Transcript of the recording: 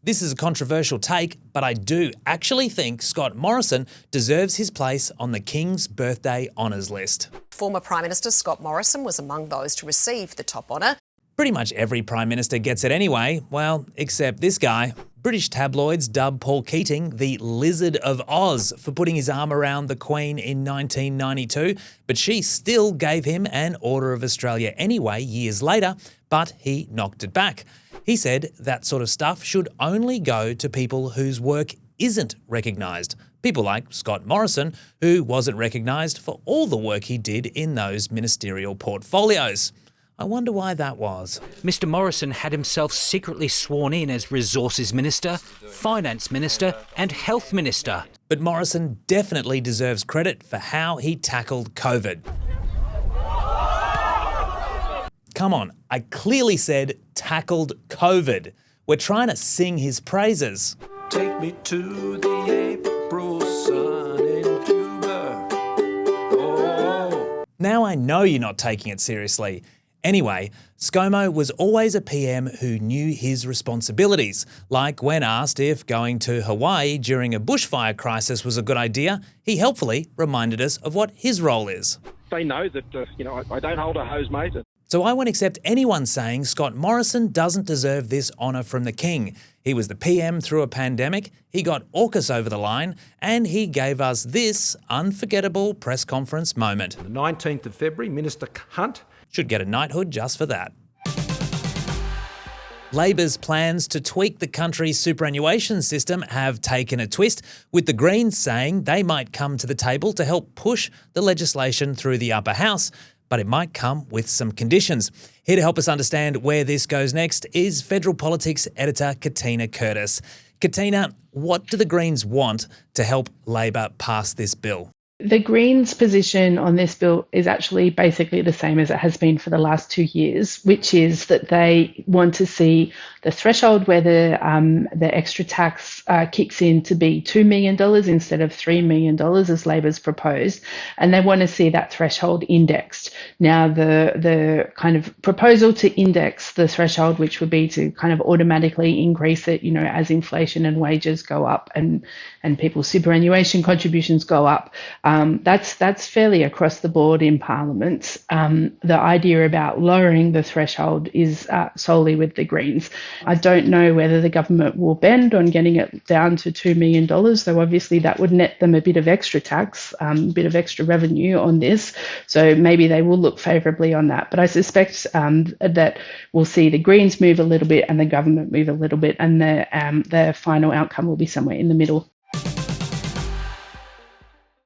This is a controversial take, but I do actually think Scott Morrison deserves his place on the King's Birthday Honours list. Former Prime Minister Scott Morrison was among those to receive the top honour. Pretty much every Prime Minister gets it anyway, well, except this guy. British tabloids dub Paul Keating the Lizard of Oz for putting his arm around the Queen in 1992, but she still gave him an Order of Australia anyway years later, but he knocked it back. He said that sort of stuff should only go to people whose work isn't recognised. People like Scott Morrison, who wasn't recognised for all the work he did in those ministerial portfolios. I wonder why that was. Mr Morrison had himself secretly sworn in as Resources Minister, Finance Minister and Health Minister. But Morrison definitely deserves credit for how he tackled COVID. Come on, I clearly said tackled COVID. We're trying to sing his praises. Take me to the April sun in Cuba. Oh. Now I know you're not taking it seriously. Anyway, ScoMo was always a PM who knew his responsibilities. Like when asked if going to Hawaii during a bushfire crisis was a good idea, he helpfully reminded us of what his role is. They know that, I don't hold a hose, mate. So I won't accept anyone saying Scott Morrison doesn't deserve this honour from the King. He was the PM through a pandemic, he got AUKUS over the line, and he gave us this unforgettable press conference moment. The 19th of February, Minister Hunt should get a knighthood just for that. Labor's plans to tweak the country's superannuation system have taken a twist, with the Greens saying they might come to the table to help push the legislation through the upper house, but it might come with some conditions. Here to help us understand where this goes next is Federal Politics editor Katina Curtis. Katina, what do the Greens want to help Labor pass this bill? The Greens' position on this bill is actually basically the same as it has been for the last 2 years, which is that they want to see the threshold where the extra tax kicks in to be $2 million instead of $3 million as Labor's proposed, and they want to see that threshold indexed. Now, the kind of proposal to index the threshold, which would be to kind of automatically increase it, as inflation and wages go up and people's superannuation contributions go up, that's fairly across the board in Parliament. The idea about lowering the threshold is solely with the Greens. I don't know whether the government will bend on getting it down to $2 million, though obviously that would net them a bit of extra tax, a bit of extra revenue on this. So maybe they will look favourably on that. But I suspect that we'll see the Greens move a little bit and the government move a little bit, and the final outcome will be somewhere in the middle.